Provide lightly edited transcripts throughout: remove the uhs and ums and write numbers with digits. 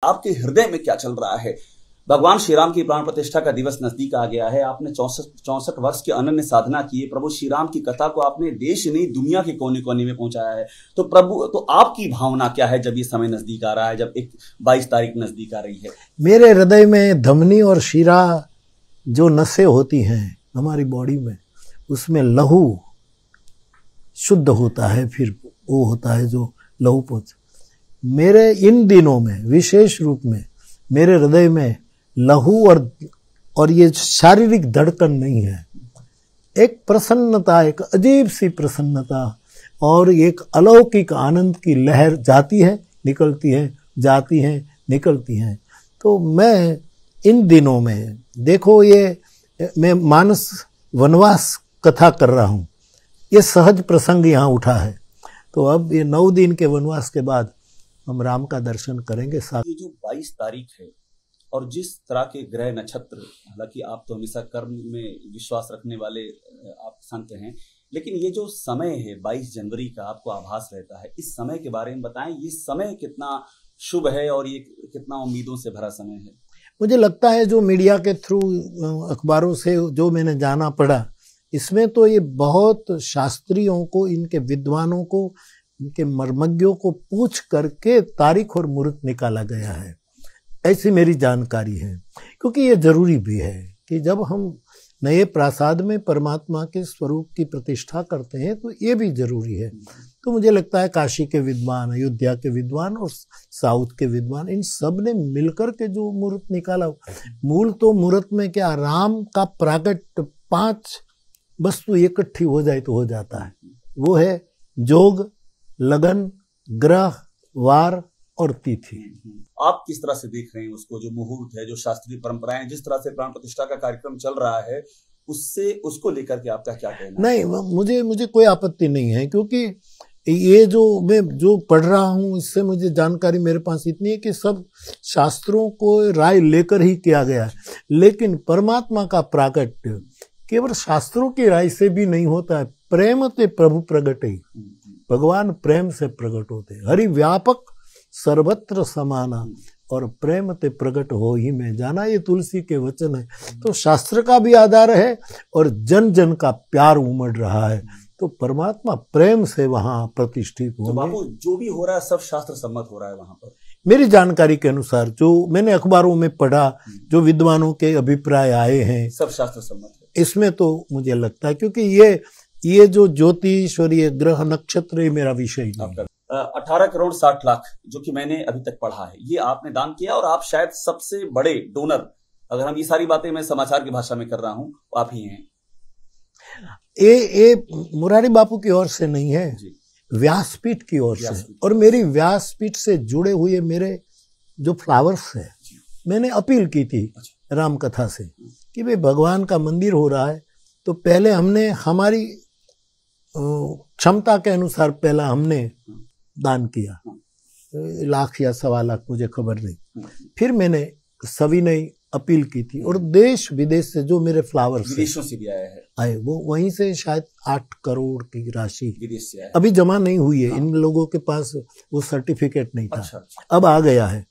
आपके हृदय में क्या चल रहा है। भगवान श्री राम की प्राण प्रतिष्ठा का दिवस नजदीक आ गया है। आपने 64 वर्ष की अनन्य साधना की है। प्रभु श्री राम की कथा को आपने देश नहीं दुनिया के कोने कोने में पहुंचाया है। तो आपकी भावना क्या है जब ये समय नजदीक आ रहा है, जब 22 तारीख नजदीक आ रही है? मेरे हृदय में धमनी और शिरा जो नसें होती हैं हमारी बॉडी में, उसमें लहू शुद्ध होता है, फिर वो होता है जो लहू पोछ। मेरे इन दिनों में विशेष रूप में मेरे हृदय में लहू और ये शारीरिक धड़कन नहीं है, एक प्रसन्नता, एक अजीब सी प्रसन्नता और एक अलौकिक आनंद की लहर जाती है, निकलती है, जाती है, निकलती है। तो मैं इन दिनों में, देखो ये मैं मानस वनवास कथा कर रहा हूँ, ये सहज प्रसंग यहाँ उठा है। तो अब ये 9 दिन के वनवास के बाद हम राम का दर्शन करेंगे। ये जो 22 तारीख है और जिस तरह के ग्रह नक्षत्र, हालांकि आप तो हमेशा कर्म में विश्वास रखने वाले आप संत हैं, लेकिन ये जो समय है 22 जनवरी का आपको आभास रहता है, इस समय के बारे में बताएं। ये समय कितना शुभ है और ये कितना उम्मीदों से भरा समय है? मुझे लगता है जो मीडिया के थ्रू, अखबारों से जो मैंने जाना पड़ा, इसमें तो ये बहुत शास्त्रियों को, इनके विद्वानों को, इनके मर्मज्ञों को पूछ करके तारीख और मुहूर्त निकाला गया है, ऐसी मेरी जानकारी है। क्योंकि ये जरूरी भी है कि जब हम नए प्रासाद में परमात्मा के स्वरूप की प्रतिष्ठा करते हैं तो ये भी जरूरी है। तो मुझे लगता है काशी के विद्वान, अयोध्या के विद्वान और साउथ के विद्वान, इन सब ने मिलकर के जो मुहूर्त निकाला, मूल तो मुहूर्त में क्या, राम का प्राकट 5 वस्तु इकट्ठी हो जाए तो हो जाता है। वो है जोग, लगन, ग्रह, वार और तिथि। आप किस तरह से देख रहे हैं उसको, जो मुहूर्त है, जो शास्त्रीय परंपराएं, जिस तरह से प्राण प्रतिष्ठा का कार्यक्रम चल रहा है, उसको लेकर के आपका क्या कहना है? नहीं, मुझे कोई आपत्ति नहीं है, क्योंकि ये जो मैं जो पढ़ रहा हूँ इससे मुझे जानकारी मेरे पास इतनी है कि सब शास्त्रों को राय लेकर ही किया गया है। लेकिन परमात्मा का प्राकट केवल शास्त्रों की राय से भी नहीं होता है। प्रेम ते प्रभु प्रगट ही, भगवान प्रेम से प्रकट होते हैं। हरि व्यापक सर्वत्र समाना और प्रेम ते प्रकट हो ही में जाना, ये तुलसी के वचन है। तो शास्त्र का भी आधार है और जन जन का प्यार उमड़ रहा है। तो परमात्मा प्रेम से वहां प्रतिष्ठित होंगे। तो बापू जो भी हो रहा है सब शास्त्र सम्मत हो रहा है वहां पर? मेरी जानकारी के अनुसार, जो मैंने अखबारों में पढ़ा, जो विद्वानों के अभिप्राय आए हैं, सब शास्त्र सम्मत है। इसमें तो मुझे लगता है, क्योंकि ये जो ज्योतिष और ये ग्रह नक्षत्र, ये मेरा विषय नहीं। 18 करोड़ 60 लाख जो कि मैंने अभी तक पढ़ा है, ये आपने दान किया और आप शायद सबसे बड़े डोनर, अगर हम ये सारी बातें मैं समाचार की भाषा में कर रहा हूं, आप ही हैं। ये मुरारी बापू की ओर से नहीं है, व्यासपीठ की ओर से। और मेरी व्यासपीठ से जुड़े हुए मेरे जो फ्लावर्स है, मैंने अपील की थी राम कथा से कि भाई भगवान का मंदिर हो रहा है, तो पहले हमने हमारी क्षमता के अनुसार पहला हमने दान किया, 1 लाख या 1.25 लाख, मुझे खबर नहीं। फिर मैंने सविनय अपील की थी, और देश विदेश से जो मेरे फ्लावर्स विदेशों से भी आए, वो वहीं से शायद 8 करोड़ की राशि विदेश से अभी जमा नहीं हुई है। इन लोगों के पास वो सर्टिफिकेट नहीं था। अच्छा। अब आ गया है।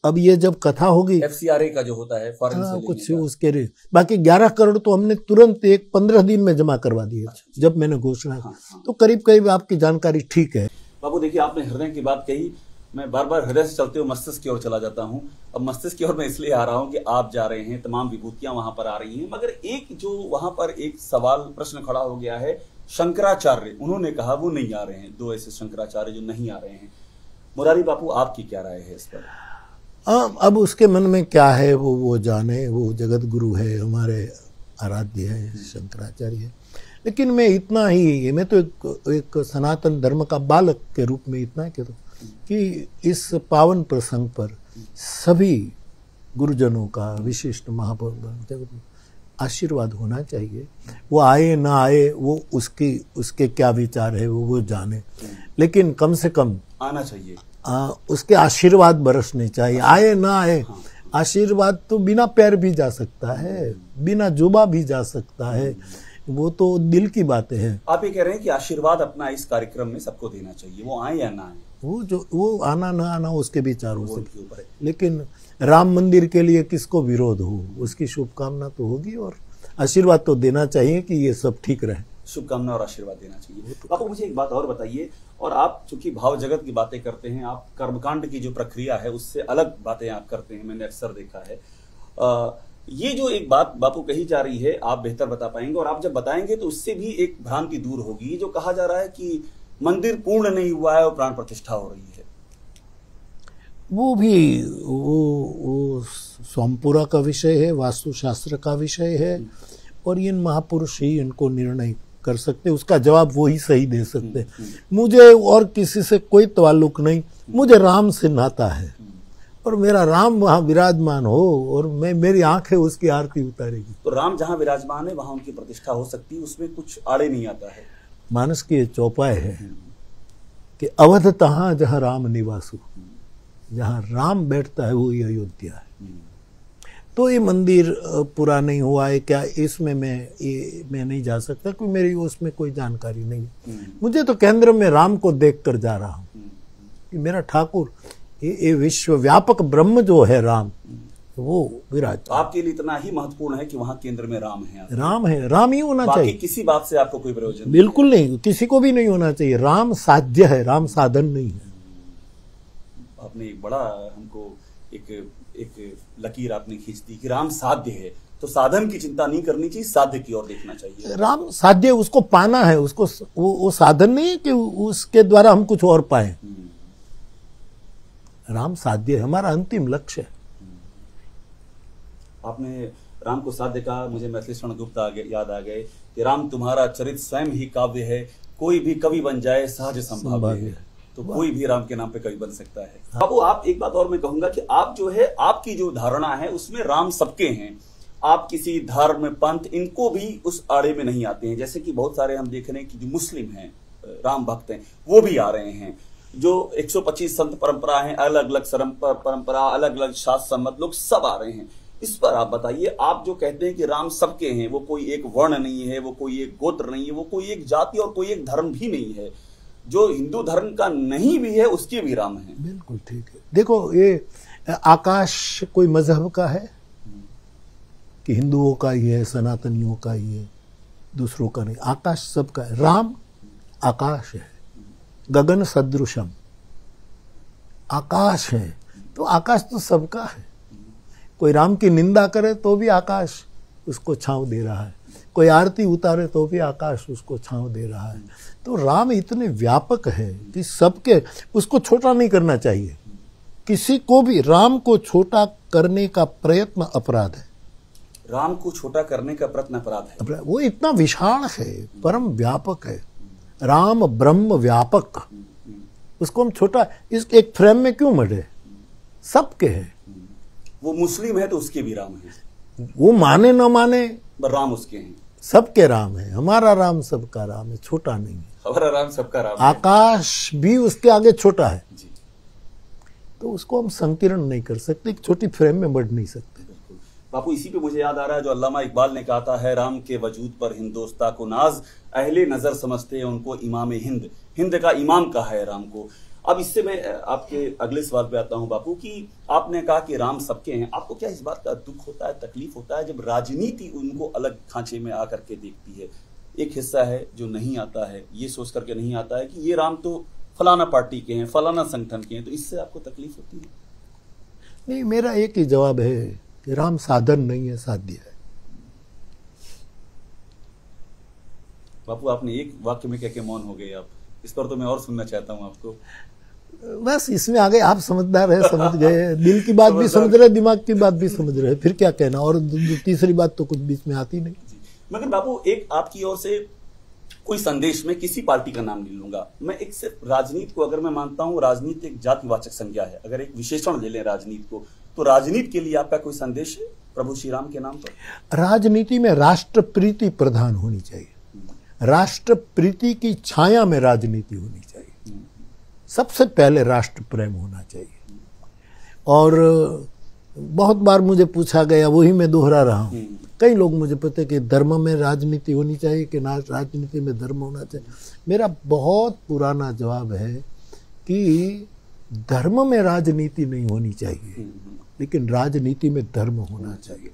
अब ये जब कथा होगी, FCRA का जो होता है फॉरेन से कुछ उसके बाकी 11 करोड़ तो हमने तुरंत 15 दिन में जमा करवा दिए। जब मैंने घोषणा की तो करीब करीब आपकी जानकारी ठीक है। बाबू देखिए, आपने हृदय की बात कही, मैं बार बार हृदय से चलते हुए मस्तिष्क की ओर चला जाता हूं। अब मस्तिष्क की ओर मैं इसलिए आ रहा हूं कि आप जा रहे हैं, तमाम विभूतियां वहां पर आ रही हैं, मगर एक जो वहां पर एक सवाल, प्रश्न खड़ा हो गया है। शंकराचार्य, उन्होंने कहा वो नहीं आ रहे हैं, 2 ऐसे शंकराचार्य जो नहीं आ रहे हैं। मुरारी बापू आपकी क्या राय है इस पर? अब उसके मन में क्या है वो जाने, वो जगत गुरु है, हमारे आराध्य है, शंकराचार्य है। लेकिन मैं इतना ही, मैं तो एक सनातन धर्म का बालक के रूप में इतना कहता हूँ कि इस पावन प्रसंग पर सभी गुरुजनों का, विशिष्ट महापुरुषों आशीर्वाद होना चाहिए। वो आए ना आए, वो उसके क्या विचार है वो जाने, लेकिन कम से कम आना चाहिए, उसके आशीर्वाद बरसने चाहिए। आए ना आए, आशीर्वाद तो बिना पैर भी जा सकता है, बिना जुबा भी जा सकता है, वो तो दिल की बातें हैं। आप ये कह रहे हैं कि आशीर्वाद अपना इस कार्यक्रम में सबको देना चाहिए, वो आए या ना आए? वो आना ना आना उसके विचार हो वो सकते, उनके ऊपर है। लेकिन राम मंदिर के लिए किसको विरोध हो, उसकी शुभकामना तो होगी और आशीर्वाद तो देना चाहिए कि ये सब ठीक रहे। शुभकामना और आशीर्वाद देना चाहिए। बापू मुझे एक बात और बताइए, और आप चूंकि भाव जगत की बातें करते हैं, आप कर्मकांड की जो प्रक्रिया है उससे अलग बातें आप करते हैं, मैंने अक्सर देखा है। ये जो एक बात बापू कही जा रही है आप बेहतर बता पाएंगे, और आप जब बताएंगे तो उससे भी एक भ्रांति दूर होगी। जो कहा जा रहा है कि मंदिर पूर्ण नहीं हुआ है और प्राण प्रतिष्ठा हो रही है, वो भी वो सोमपुरा का विषय है, वास्तुशास्त्र का विषय है, और इन महापुरुष ही इनको निर्णय कर सकते, उसका जवाब वो ही सही दे सकते। मुझे और किसी से कोई ताल्लुक नहीं, मुझे राम से नाता है और मेरा राम वहाँ विराजमान हो और मेरी आंखें उसकी आरती उतारेगी। तो राम जहां विराजमान है वहां उनकी प्रतिष्ठा हो सकती है, उसमें कुछ आड़े नहीं आता है। मानस की चौपाई है कि अवध तहाँ जहाँ राम निवासु, जहाँ राम बैठता है वो अयोध्या है। तो ये मंदिर पूरा नहीं हुआ है क्या, इसमें मैं नहीं जा सकता क्योंकि मेरी उसमें कोई जानकारी नहीं है। मुझे तो केंद्र में राम को देख कर जा रहा हूँ कि मेरा ठाकुर, ये विश्वव्यापक ब्रह्म जो है राम, वो विराज। तो आपके लिए इतना ही महत्वपूर्ण है कि वहां केंद्र में राम है। राम है, राम ही होना चाहिए। किसी बात से आपको कोई प्रयोजन बिल्कुल नहीं, किसी को भी नहीं होना चाहिए। राम साध्य है, राम साधन नहीं है। आपने एक बड़ा हमको एक लकीर आपने खींच दी कि राम साध्य है, तो साधन की चिंता नहीं करनी चाहिए, साध्य की ओर देखना चाहिए। राम साध्य, उसको पाना है, उसको वो साधन नहीं है कि उसके द्वारा हम कुछ और पाए। राम साध्य है, हमारा अंतिम लक्ष्य है। आपने राम को साध्य कहा, मुझे मैथिली शरण गुप्त याद आ गए कि राम तुम्हारा चरित स्वयं ही काव्य है, कोई भी कवि बन जाए सहज संभाव्य है। तो कोई भी राम के नाम पे कवि बन सकता है। बाबू आप एक बात और मैं कहूंगा कि आप जो है, आपकी जो धारणा है उसमें राम सबके हैं। आप किसी धर्म पंथ इनको भी उस आड़े में नहीं आते हैं। जैसे कि बहुत सारे हम देख रहे हैं कि जो मुस्लिम हैं, राम भक्त हैं, वो भी आ रहे हैं। जो 125 संत परंपरा है, अलग अलग परंपरा, अलग अलग शास्त्र सम्मत लोग सब आ रहे हैं। इस पर आप बताइए, आप जो कहते हैं कि राम सबके हैं, वो कोई एक वर्ण नहीं है, वो कोई एक गोत्र नहीं है, वो कोई एक जाति और कोई एक धर्म भी नहीं है, जो हिंदू धर्म का नहीं भी है उसके भी राम है। बिल्कुल ठीक है। देखो, ये आकाश कोई मजहब का है कि हिंदुओं का ही है, सनातनियों का ही है, दूसरों का नहीं। आकाश सबका है। राम आकाश है, गगन सदृशम आकाश है, तो आकाश तो सबका है। कोई राम की निंदा करे तो भी आकाश उसको छांव दे रहा है, कोई आरती उतारे तो भी आकाश उसको छांव दे रहा है। तो राम इतने व्यापक है कि सबके, उसको छोटा नहीं करना चाहिए। किसी को भी राम को छोटा करने का प्रयत्न अपराध है। राम को छोटा करने का प्रयत्न अपराध है। वो इतना विशाल है, परम व्यापक है। राम ब्रह्म व्यापक, उसको हम छोटा इस एक फ्रेम में क्यों मढ़े? सबके है। वो मुस्लिम है तो उसके भी राम है, वो माने न माने राम उसके हैं, सबके राम है। हमारा राम सबका राम है, छोटा नहीं है। हमारा राम सबका राम है। आकाश भी उसके आगे छोटा है जी। तो उसको हम संकीर्ण नहीं कर सकते, एक छोटी फ्रेम में बढ़ नहीं सकते। बापू इसी पे मुझे याद आ रहा है जो अल्लामा इकबाल ने कहा था, है राम के वजूद पर हिंदोस्ता को नाज, अहले नजर समझते हैं उनको इमाम हिंद, हिंद का इमाम कहा है राम को। अब इससे मैं आपके अगले सवाल पे आता हूं बापू कि आपने कहा कि राम सबके हैं, आपको क्या इस बात का दुख होता है, तकलीफ होता है जब राजनीति उनको अलग खांचे में आकर के देखती है? एक हिस्सा है जो नहीं आता है, ये सोच करके नहीं आता है कि ये राम तो फलाना पार्टी के हैं, फलाना संगठन के हैं, तो इससे आपको तकलीफ होती है? नहीं, मेरा एक ही जवाब है कि राम साधन नहीं है, साध्य है। बापू आपने एक वाक्य में कह के मौन हो गए आप, इस पर तो मैं और सुनना चाहता हूं आपको। बस इसमें आ गए आप, समझदार है, समझ गए, दिल की बात भी समझ रहे, दिमाग की बात भी समझ रहे, फिर क्या कहना। और तीसरी बात तो कुछ बीच में आती नहीं। मगर बापू एक आपकी ओर से कोई संदेश, में किसी पार्टी का नाम नहीं लूंगा, मैं एक सिर्फ राजनीति को अगर मैं मानता हूं, राजनीति एक जातिवाचक संज्ञा है, अगर एक विशेषण ले लें राजनीति को, तो राजनीति के लिए आपका कोई संदेश है प्रभु श्री राम के नाम पर? राजनीति में राष्ट्र प्रीति प्रधान होनी चाहिए, राष्ट्र प्रीति की छाया में राजनीति होनी चाहिए। सबसे पहले राष्ट्र प्रेम होना चाहिए। और बहुत बार मुझे पूछा गया, वही मैं दोहरा रहा हूं, कई लोग मुझे पता है कि धर्म में राजनीति होनी चाहिए कि ना राजनीति में धर्म होना चाहिए। मेरा बहुत पुराना जवाब है कि धर्म में राजनीति नहीं होनी चाहिए, लेकिन राजनीति में धर्म होना चाहिए।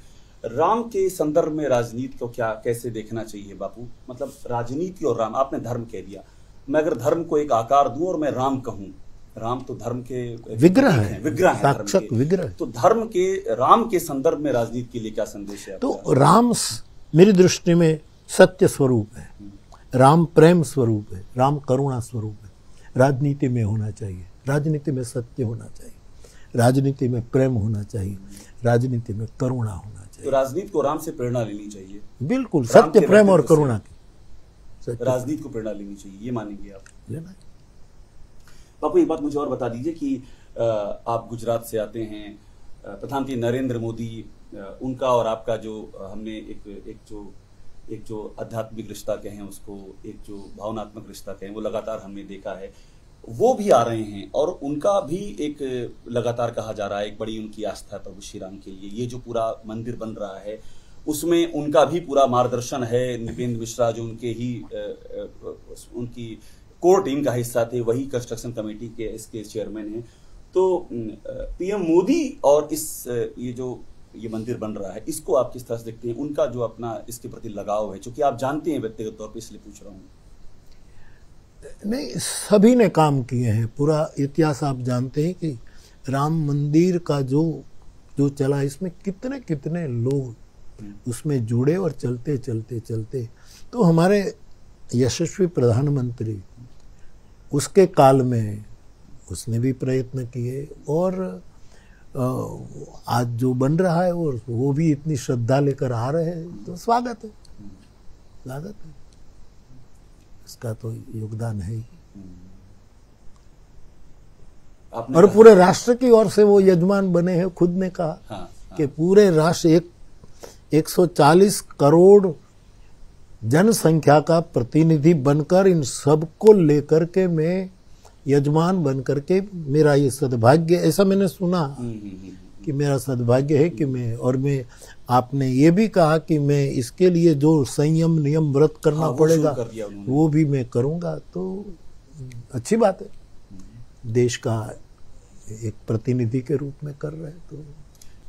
राम के संदर्भ में राजनीति को क्या कैसे देखना चाहिए बापू? मतलब राजनीति और राम, आपने धर्म कह दिया, मैं अगर धर्म को एक आकार दूं और मैं राम कहूं, राम तो धर्म के विग्रह है, विग्रह है, साक्षात विग्रह। तो धर्म के राम के संदर्भ में राजनीति के लिए क्या संदेश है? तो राम मेरी दृष्टि में सत्य स्वरूप है, राम प्रेम स्वरूप है, राम करुणा स्वरूप है। राजनीति में होना चाहिए, राजनीति में सत्य होना चाहिए, राजनीति में प्रेम होना चाहिए, राजनीति में करुणा होना चाहिए। तो राजनीति को राम से प्रेरणा लेनी चाहिए, बिल्कुल, सत्य प्रेम और करुणा की राजनीति को प्रेरणा लेनी चाहिए, ये मानेंगे आप? लेना। बापू एक बात मुझे और बता दीजिए कि आप गुजरात से आते हैं, प्रधानमंत्री नरेंद्र मोदी, उनका और आपका जो हमने एक जो आध्यात्मिक रिश्ता कहें उसको, एक जो भावनात्मक रिश्ता कहें, वो लगातार हमने देखा है, वो भी आ रहे हैं और उनका भी एक लगातार कहा जा रहा है, एक बड़ी उनकी आस्था है प्रभु श्री राम के लिए। ये जो पूरा मंदिर बन रहा है उसमें उनका भी पूरा मार्गदर्शन है। नृपेंद्र मिश्रा जो उनके ही उनकी कोर टीम का हिस्सा थे, वही कंस्ट्रक्शन कमेटी के इसके चेयरमैन हैं। तो पीएम मोदी और ये मंदिर बन रहा है, इसको आप किस तरह से देखते हैं? उनका जो अपना इसके प्रति लगाव है, क्योंकि आप जानते हैं व्यक्तिगत तौर पे, इसलिए पूछ रहा हूँ। नहीं, सभी ने काम किए हैं, पूरा इतिहास आप जानते हैं कि राम मंदिर का जो चला, इसमें कितने कितने लोग उसमें जुड़े और चलते चलते चलते, तो हमारे यशस्वी प्रधानमंत्री उसके काल में उसने भी प्रयत्न किए, और आज जो बन रहा है वो भी इतनी श्रद्धा लेकर आ रहे हैं, तो स्वागत है, स्वागत है, इसका तो योगदान है ही। और पूरे राष्ट्र की ओर से वो यजमान बने हैं, खुद ने कहा कि पूरे राष्ट्र 140 करोड़ जनसंख्या का प्रतिनिधि बनकर, इन सबको लेकर के मैं यजमान बन करके, मेरा ये सद्भाग्य, ऐसा मैंने सुना कि मेरा सद्भाग्य है कि मैं आपने ये भी कहा कि मैं इसके लिए जो संयम नियम व्रत करना पड़ेगा वो भी मैं करूंगा। तो अच्छी बात है, देश का एक प्रतिनिधि के रूप में कर रहे हैं, तो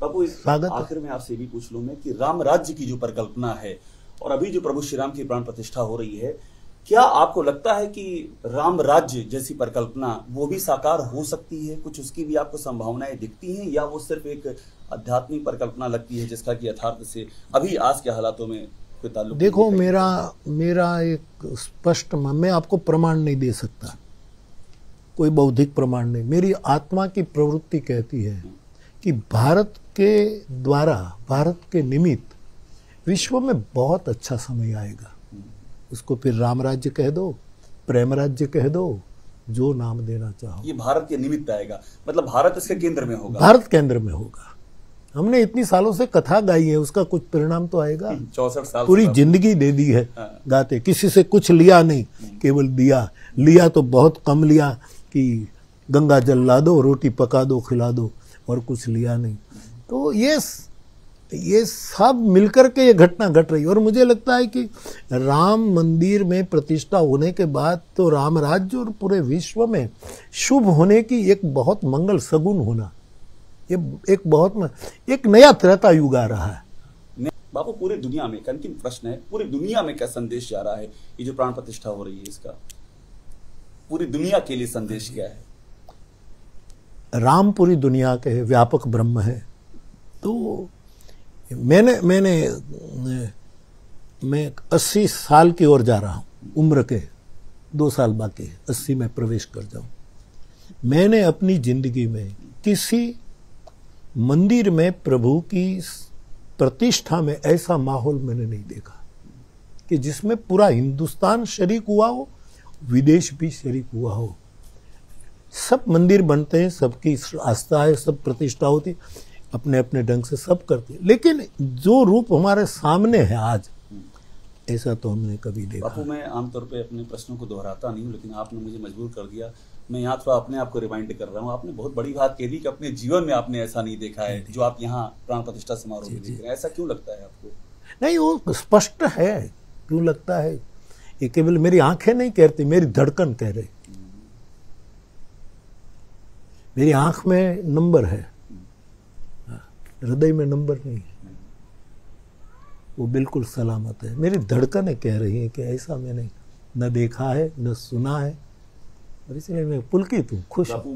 बाबू आखिर में आपसे भी पूछ लूं मैं कि राम राज्य की जो परिकल्पना है और अभी जो प्रभु श्री राम की प्राण प्रतिष्ठा हो रही है, क्या आपको लगता है कि राम राज्य जैसी परिकल्पना वो भी साकार हो सकती है? कुछ उसकी भी आपको संभावनाएं दिखती हैं, या वो सिर्फ एक आध्यात्मिक परिकल्पना लगती है जिसका कि यथार्थ से अभी आज के हालातों में कोई ताल्लुक? देखो, मेरा एक स्पष्ट, मैं आपको प्रमाण नहीं दे सकता, कोई बौद्धिक प्रमाण नहीं। मेरी आत्मा की प्रवृत्ति कहती है कि भारत के द्वारा, भारत के निमित्त विश्व में बहुत अच्छा समय आएगा। उसको फिर राम राज्य कह दो, प्रेम राज्य कह दो, जो नाम देना चाहो। ये भारत के निमित्त आएगा, मतलब भारत इसके केंद्र में होगा। भारत केंद्र में होगा। हमने इतनी सालों से कथा गाई है, उसका कुछ परिणाम तो आएगा। 64 साल पूरी जिंदगी दे दी है गाते, किसी से कुछ लिया नहीं, केवल दिया। लिया तो बहुत कम लिया कि गंगा जल ला दो, रोटी पका दो, खिला दो, और कुछ लिया नहीं। तो ये सब मिलकर के ये घटना घट रही है। और मुझे लगता है कि राम मंदिर में प्रतिष्ठा होने के बाद तो राम राज्य और पूरे विश्व में शुभ होने की एक बहुत मंगल सगुन होना, ये एक नया त्रेता युग आ रहा है। बापू, पूरी दुनिया में, अंतिम प्रश्न है, पूरी दुनिया में क्या संदेश जा रहा है? ये जो प्राण प्रतिष्ठा हो रही है, इसका पूरी दुनिया के लिए संदेश क्या है? राम पूरी दुनिया के व्यापक ब्रह्म है। तो मैं 80 साल की ओर जा रहा हूँ, उम्र के 2 साल बाकी है, 80 में प्रवेश कर जाऊं। मैंने अपनी जिंदगी में किसी मंदिर में प्रभु की प्रतिष्ठा में ऐसा माहौल मैंने नहीं देखा कि जिसमें पूरा हिंदुस्तान शरीक हुआ हो, विदेश भी शरीक हुआ हो। सब मंदिर बनते हैं, सबकी आस्था है, सब प्रतिष्ठा होती, अपने अपने ढंग से सब करते हैं, लेकिन जो रूप हमारे सामने है आज, ऐसा तो हमने कभी देखा। बापू, मैं आमतौर पे अपने प्रश्नों को दोहराता नहीं हूँ, लेकिन आपने मुझे मजबूर कर दिया। मैं यहाँ थोड़ा अपने आप को रिमाइंड कर रहा हूँ। आपने बहुत बड़ी बात कह दी कि अपने जीवन में आपने ऐसा नहीं देखा है जो आप यहाँ प्राण प्रतिष्ठा समारोह में देख रहे हैं। ऐसा क्यों लगता है आपको? नहीं, वो स्पष्ट है। क्यों लगता है? ये केवल मेरी आंखें नहीं कहती, मेरी धड़कन कह रही। मेरी आंख में नंबर है, हृदय में नंबर नहीं है, वो बिल्कुल सलामत है। मेरी धड़कनें कह रही हैं कि ऐसा मैंने न देखा है न सुना है, और इसलिए मैं पुलकित हूँ, खुश हूँ।